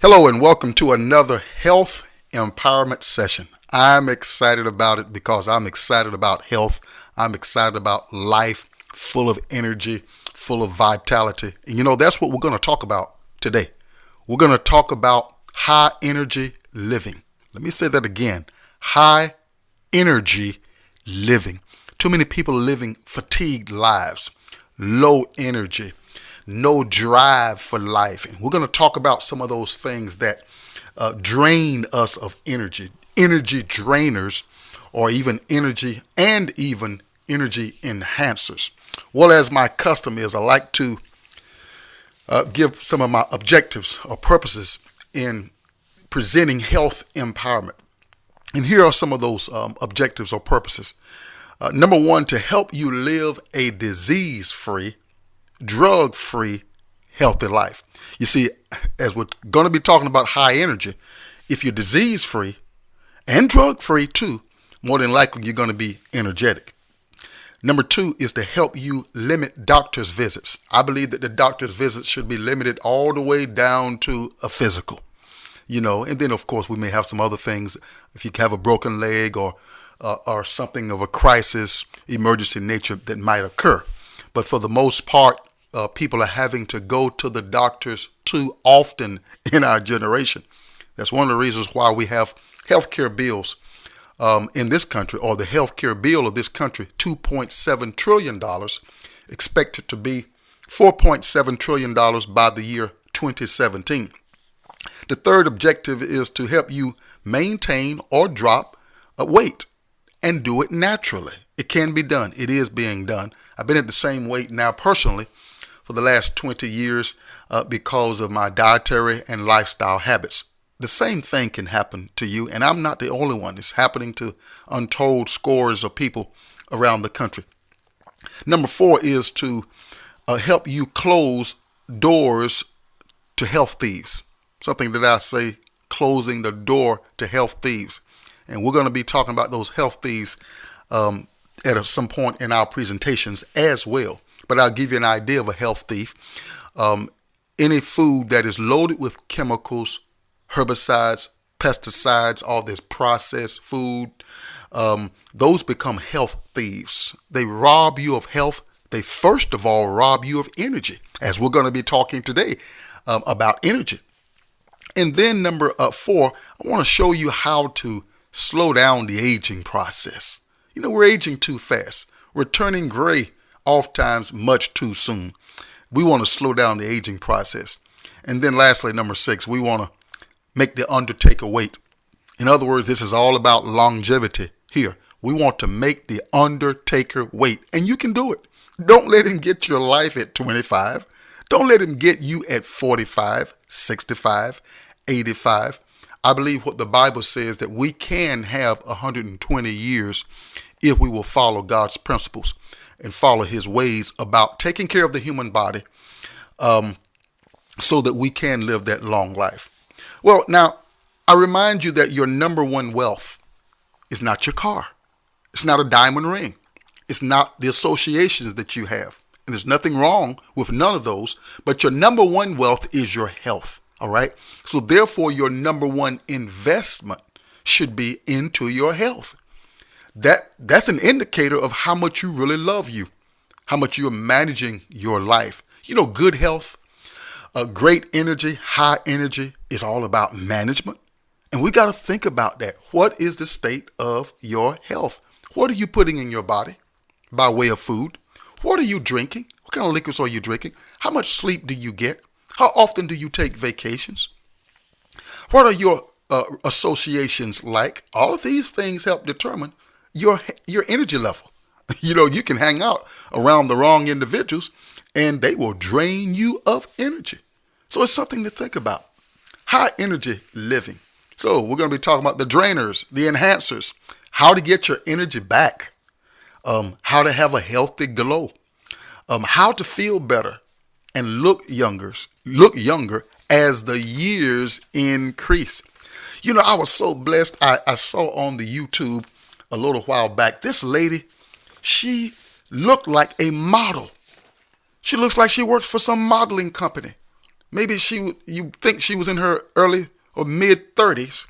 Hello and welcome to another health empowerment session. I'm excited about it because I'm excited about health. I'm excited about life, full of energy, full of vitality. And that's what we're going to talk about today. We're going to talk about high energy living. Let me say that again. High energy living. Too many people are living fatigued lives, low energy, no drive for life. And we're going to talk about some of those things that drain us of energy, energy drainers, or even energy enhancers. Well, as my custom is, I like to give some of my objectives or purposes in presenting health empowerment. And here are some of those objectives or purposes. Number one, to help you live a disease-free, drug-free, healthy life. You see, as we're going to be talking about high energy, if you're disease-free and drug-free too, more than likely you're going to be energetic. Number two is to help you limit doctor's visits. I believe that the doctor's visits should be limited all the way down to a physical. And then of course we may have some other things. If you have a broken leg or something of a crisis, emergency nature that might occur. But for the most part, people are having to go to the doctors too often in our generation. That's one of the reasons why we have healthcare bills in this country, or the healthcare bill of this country, $2.7 trillion, expected to be $4.7 trillion by the year 2017. The third objective is to help you maintain or drop weight and do it naturally. It can be done. It is being done. I've been at the same weight now personally for the last 20 years because of my dietary and lifestyle habits. The same thing can happen to you, and I'm not the only one. It's happening to untold scores of people around the country. Number four is to help you close doors to health thieves. Something that I say, closing the door to health thieves. And we're going to be talking about those health thieves at some point in our presentations as well. But I'll give you an idea of a health thief. Any food that is loaded with chemicals, herbicides, pesticides, all this processed food, those become health thieves. They rob you of health. They first of all rob you of energy, as we're going to be talking today about energy. And then number four, I want to show you how to slow down the aging process. We're aging too fast. We're turning gray oftentimes much too soon. We want to slow down the aging process. And then lastly, number six, we want to make the undertaker wait. In other words, this is all about longevity here. We want to make the undertaker wait. And you can do it. Don't let him get your life at 25. Don't let him get you at 45, 65, 85. I believe what the Bible says, that we can have 120 years if we will follow God's principles and follow his ways about taking care of the human body so that we can live that long life. Well, now, I remind you that your number one wealth is not your car. It's not a diamond ring. It's not the associations that you have. And there's nothing wrong with none of those, but your number one wealth is your health. All right. So therefore, your number one investment should be into your health. That's an indicator of how much you really love you, how much you're managing your life. Good health, great energy, high energy is all about management. And we got to think about that. What is the state of your health? What are you putting in your body by way of food? What are you drinking? What kind of liquids are you drinking? How much sleep do you get? How often do you take vacations? What are your associations like? All of these things help determine your energy level. You can hang out around the wrong individuals and they will drain you of energy. So it's something to think about. High energy living. So we're going to be talking about the drainers, the enhancers, how to get your energy back, how to have a healthy glow, how to feel better and look younger as the years increase. I was so blessed. I saw on the YouTube a little while back, this lady, she looked like a model. She looks like she works for some modeling company. Maybe you think she was in her early or mid 30s.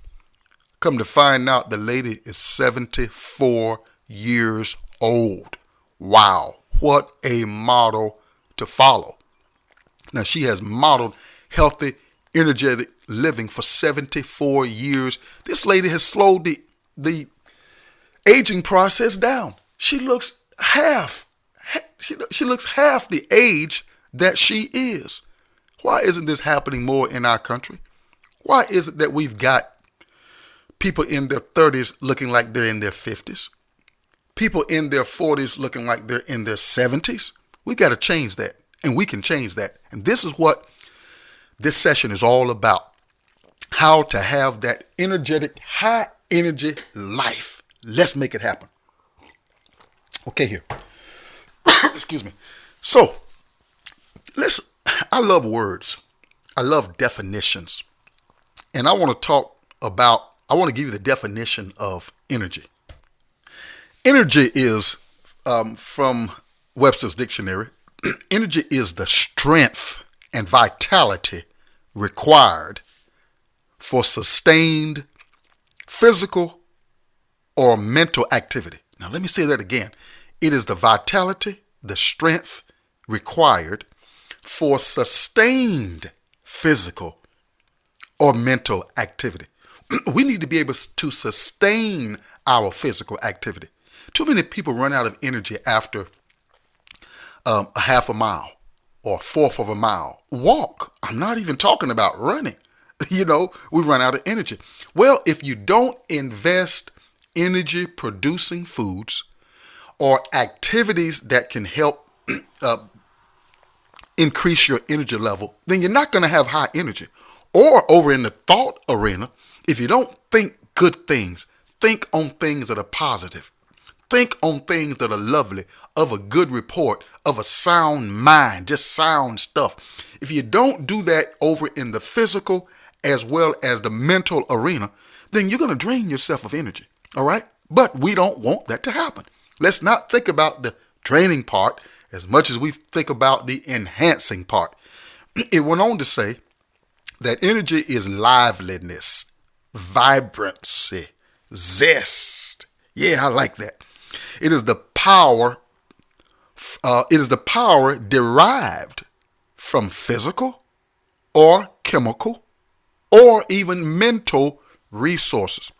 Come to find out the lady is 74 years old. Wow, what a model to follow. Now, she has modeled healthy, energetic living for 74 years. This lady has slowed the aging process down. She looks she looks half the age that she is. Why isn't this happening more in our country? Why is it that we've got people in their 30s looking like they're in their 50s? People in their 40s looking like they're in their 70s? We got to change that, and we can change that. And this is what this session is all about. How to have that energetic, high energy life. Let's make it happen. Okay, here. Excuse me. So, I love words. I love definitions. And I want to give you the definition of energy. Energy is, from Webster's Dictionary, energy is the strength and vitality required for sustained physical or mental activity. Now, let me say that again. It is the vitality, the strength required for sustained physical or mental activity. We need to be able to sustain our physical activity. Too many people run out of energy after a half a mile or a fourth of a mile walk. I'm not even talking about running. We run out of energy. Well, if you don't invest energy producing foods or activities that can help increase your energy level, then you're not going to have high energy. Or over in the thought arena, if you don't think good things, think on things that are positive. Think on things that are lovely, of a good report, of a sound mind, just sound stuff. If you don't do that over in the physical as well as the mental arena, then you're going to drain yourself of energy. All right? But we don't want that to happen. Let's not think about the draining part as much as we think about the enhancing part. It went on to say that energy is liveliness, vibrancy, zest. Yeah, I like that. It is the power. It is the power derived from physical or chemical or even mental resources.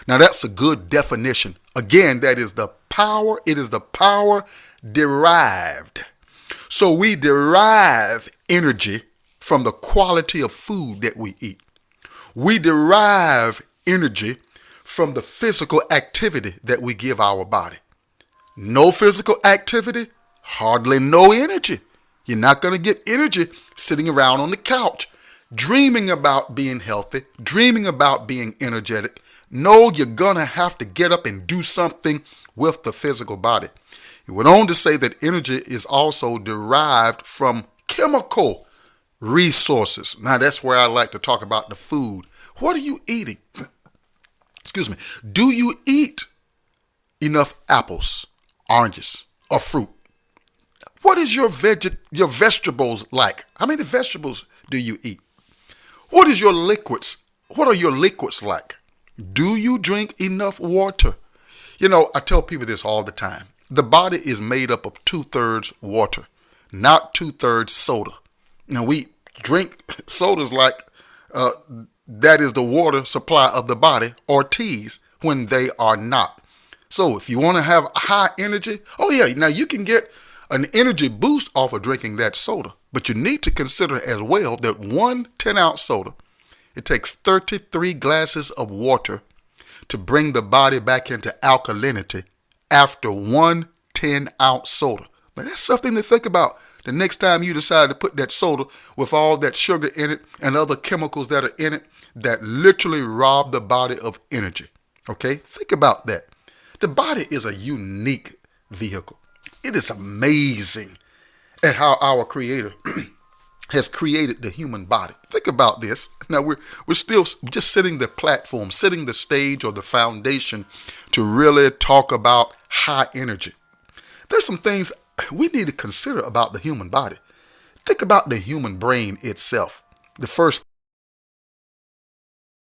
Now, that's a good definition. Again, that is the power. It is the power derived. So we derive energy from the quality of food that we eat. We derive energy from the physical activity that we give our body. No physical activity, hardly no energy. You're not going to get energy sitting around on the couch, dreaming about being healthy, dreaming about being energetic. No, you're going to have to get up and do something with the physical body. It went on to say that energy is also derived from chemical resources. Now, that's where I like to talk about the food. What are you eating? Excuse me. Do you eat enough apples, oranges, or fruit? What is your vegetables like? How many vegetables do you eat? What is your liquids? What are your liquids like? Do you drink enough water? I tell people this all the time. The body is made up of 2/3 water, not 2/3 soda. Now, we drink sodas like that is the water supply of the body, or teas, when they are not. So if you want to have high energy, now you can get an energy boost off of drinking that soda. But you need to consider as well that one 10-ounce soda, it takes 33 glasses of water to bring the body back into alkalinity after one 10-ounce soda. But that's something to think about the next time you decide to put that soda with all that sugar in it and other chemicals that are in it that literally rob the body of energy. Okay? Think about that. The body is a unique vehicle. It is amazing at how our Creator has created the human body. Think about this. Now, we're still just setting the platform, setting the stage or the foundation to really talk about high energy. There's some things we need to consider about the human body. Think about the human brain itself. The first